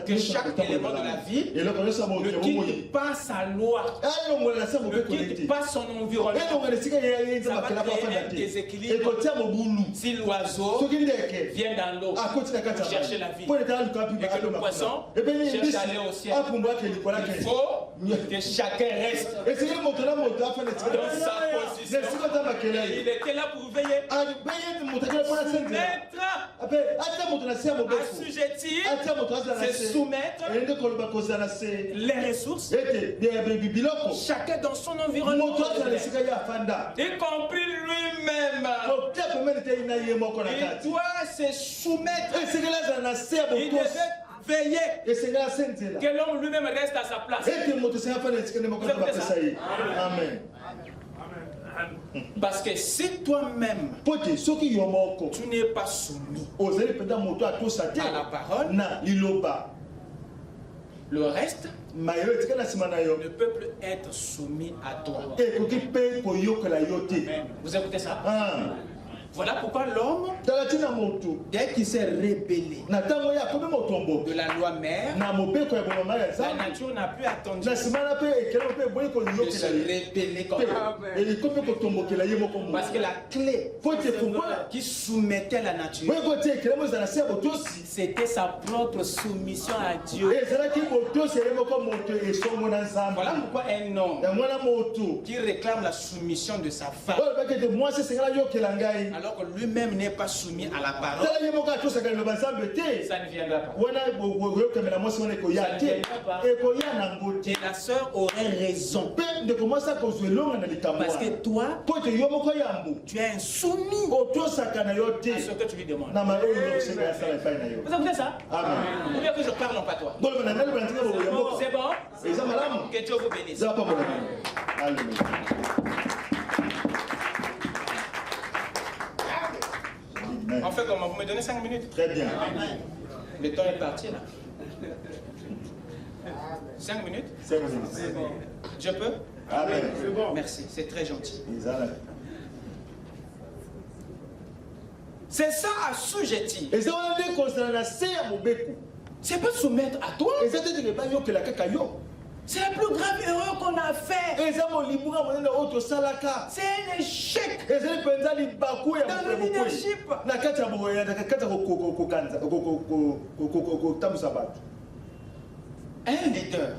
Que chaque élément de la vie ne quitte pas sa loi, ne quitte pas son environnement. Ça va créer un déséquilibre. Si l'oiseau vient dans l'eau pour chercher la vie, et que le poisson cherche à aller au ciel, il faut que chacun reste dans sa position. Il était là pour veiller, assujettir, c'est soumettre les ressources, chacun dans son environnement, y compris lui-même. Il doit se soumettre. Il devait veiller que l'homme lui-même reste à sa place. Amen. Parce que si toi-même tu n'es pas soumis à la parole, le reste ne peut plus être soumis à toi. Vous écoutez ça? Voilà pourquoi l'homme, dès qu'il s'est rébellé de la loi mère, la nature n'a plus attendu de se rébeller comme ça. Parce que la clé qui soumettait la nature, c'était sa propre soumission à Dieu. Voilà pourquoi un homme qui réclame la soumission de sa femme, alors que lui-même n'est pas soumis à la parole, ça ne viendra pas. Et la sœur aurait raison. Parce que toi, tu es insoumis à ce que tu lui demandes. Vous avez ça? Ou bien que je parle en patois? C'est bon? Que Dieu vous bénisse. On fait comment? Vous me donnez 5 minutes? Très bien. Le temps est parti là. 5 minutes? 5 minutes. Je peux? Amen. Merci, c'est très gentil. C'est ça assujettir. C'est pas soumettre à toi. C'est la plus grave erreur qu'on a fait. C'est un échec dans le leadership. Un leader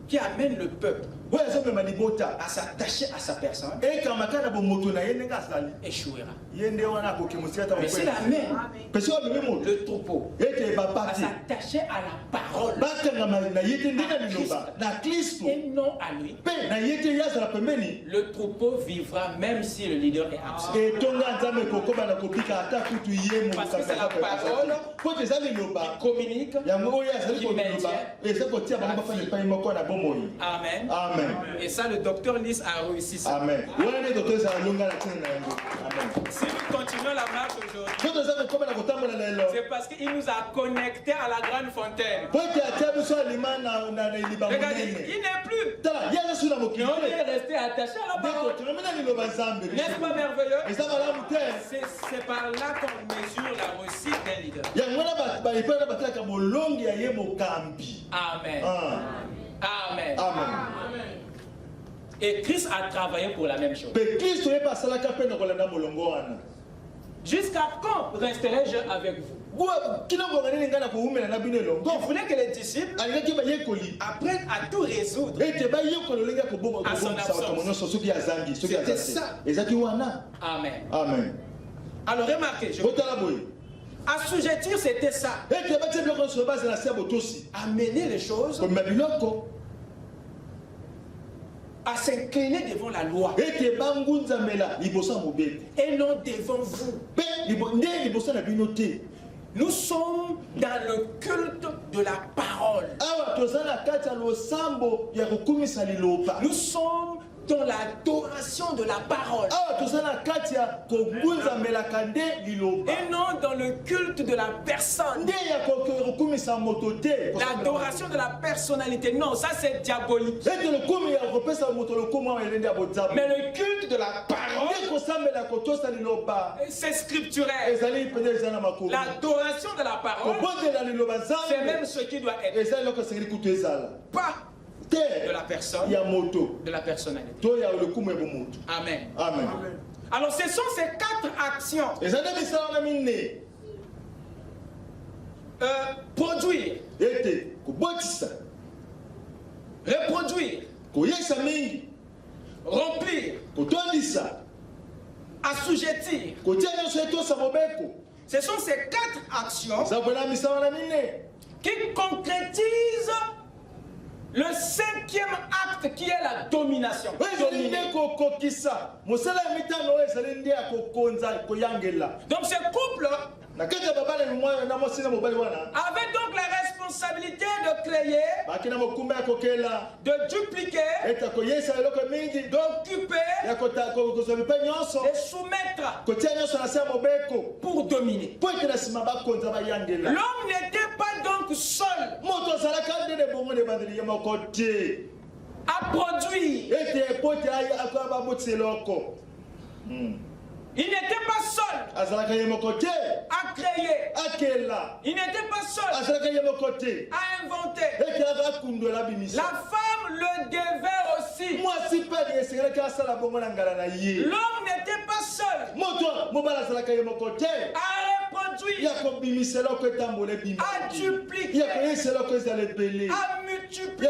qui amène le peuple à s'attacher à sa personne, échouera. Mais si la mère, le troupeau, à s'attacher à la parole, à Christ, et non à lui, le troupeau vivra même si le leader est absent. Parce que c'est la parole qui communique, qui maintient. Amen. Amen. Et ça, le docteur Lys a réussi ça. Amen. Si nous continuons la marche aujourd'hui, c'est parce qu'il nous a connectés à la grande fontaine. Regardez, il n'est plus. Mais on est resté attaché à la parole. N'est-ce pas merveilleux? C'est par là qu'on mesure la réussite d'un leader. Amen. Amen. Amen. Et Christ a travaillé pour la même chose. Jusqu'à quand resterai-je avec vous? Il voulait que les disciples apprennent à tout résoudre à son absence. C'était ça. Amen. Amen. Alors remarquez, assujettir, c'était ça. Amener les choses à s'incliner devant la loi et non devant vous. Nous sommes dans le culte de la parole. Nous sommes dans l'adoration de la parole et non dans le culte de la personne. L'adoration de la personnalité, non, ça c'est diabolique. Mais le culte de la parole, c'est scripturel. L'adoration de la parole, c'est même ce qui doit être. Pas de la personne, de la personnalité. Amen. Amen. Alors ce sont ces 4 actions. Produire, reproduire, remplir, assujettir. Ce sont ces 4 actions qui concrétisent le 5e acte qui est la domination. Donc ce couple avait donc la responsabilité de créer, de dupliquer, d'occuper, de soumettre pour dominer. L'homme n'était pas donc seul à produire. Il n'était pas seul à créer. Il n'était pas seul à inventer. La femme le devait aussi. L'homme n'était pas seul à reproduire, à dupliquer, à multiplier.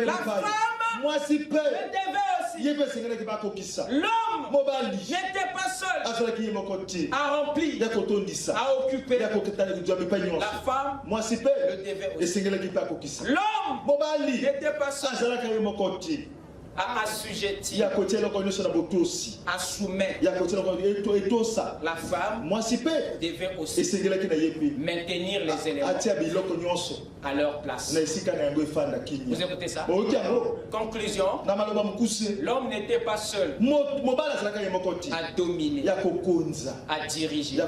La femme le devait aussi. L'homme n'était pas seul à remplir, à occuper. La femme le devait aussi. L'homme n'était pas seul à assujettir, à soumettre. La femme devait aussi maintenir les éléments à leur place. Vous écoutez ça? Conclusion, l'homme n'était pas seul à dominer, à diriger, à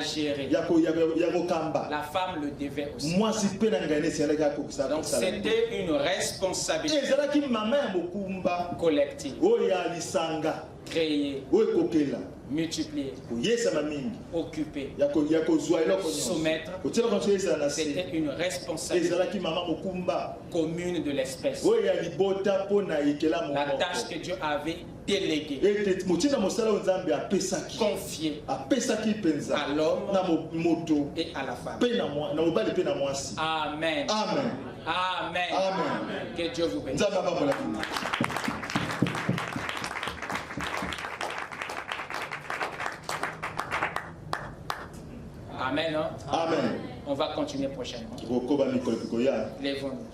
gérer. La femme le devait aussi. Donc c'était une responsabilité collective. Créer, multiplier, occuper, soumettre. C'était une responsabilité commune de l'espèce. La tâche que Dieu avait déléguée, confiée à l'homme et à la femme. Amen. Amen. Amen. Amen. Que Dieu vous bénisse. Amen. Hein? Amen. On va continuer prochainement. Lèvons-nous.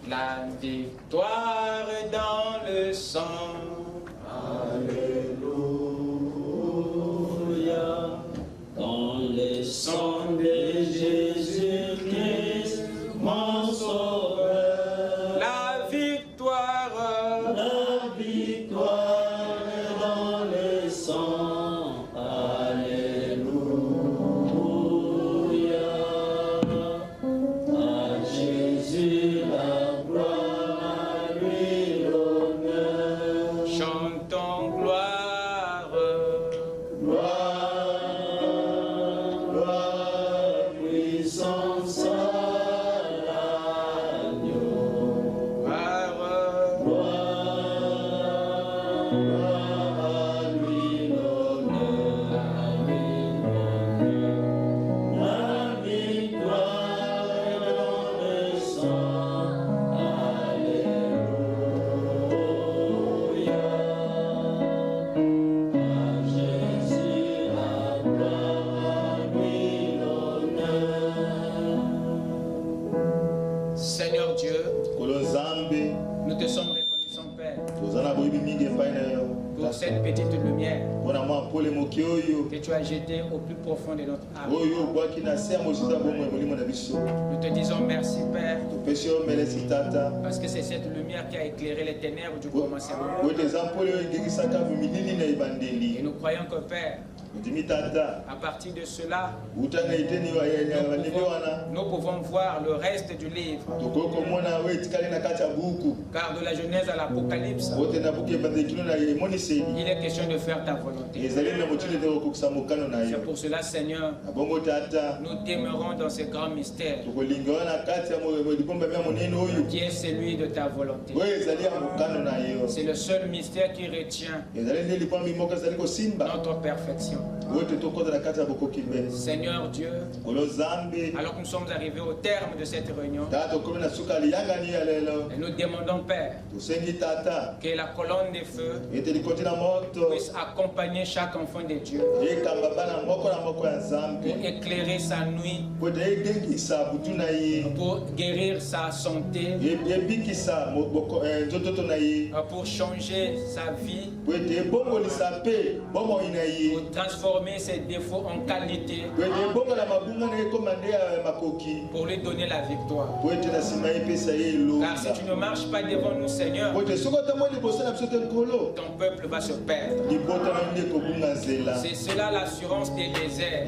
La victoire est dans le sang. Alléluia. Dans le sang de Jésus-Christ, mon sauveur. La victoire est dans le sang. Alléluia. À Jésus la gloire, à lui l'honneur. Chantons gloire, gloire, puissance à l'agneau. Gloire à lui l'honneur. La victoire est dans le sang. Alléluia. À Jésus la gloire, à lui l'honneur. Seigneur Dieu, nous te sommes reconnaissants, Père, pour cette petite lumière que tu as jetée au plus profond de notre âme. Nous te disons merci, Père, parce que c'est cette lumière qui a éclairé les ténèbres du commencement. Et nous croyons que, Père, à partir de cela, nous pouvons voir le reste du livre. Car de la Genèse à l'Apocalypse, il est question de faire ta volonté. C'est pour cela, Seigneur, nous demeurons dans ce grand mystère qui est celui de ta volonté. C'est le seul mystère qui retient notre perfection. Seigneur Dieu, alors que nous sommes arrivés au terme de cette réunion, et nous demandons, Père, que la colonne de feu puisse accompagner chaque enfant de Dieu pour éclairer sa nuit, pour guérir sa santé, pour changer sa vie, pour transformer ses défauts en qualité, pour lui donner la victoire. Car si tu ne marches pas devant nous, Seigneur, ton peuple va se perdre. C'est cela l'assurance d'Élisée.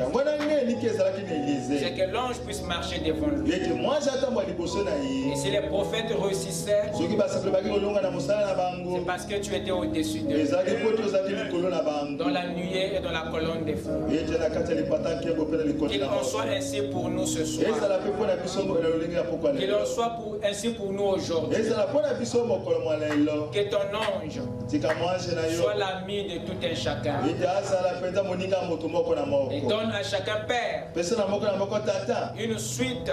C'est que l'ange puisse marcher devant lui. Et si les prophètes réussissaient, c'est parce que tu étais au-dessus d'eux, dans la nuée et dans la colonne des feux. Qu'il en soit ainsi pour nous ce soir. Qu'il en soit ainsi pour nous aujourd'hui. Que ton ange soit l'ami de tout un chacun. Et donne à chacun, Père, une suite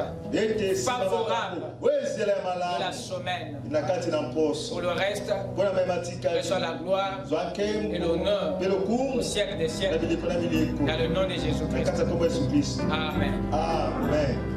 favorable de la semaine. Pour le reste, que soit la gloire et l'honneur au siècle des siècles. Dans le nom de Jésus-Christ. Amen. Amen.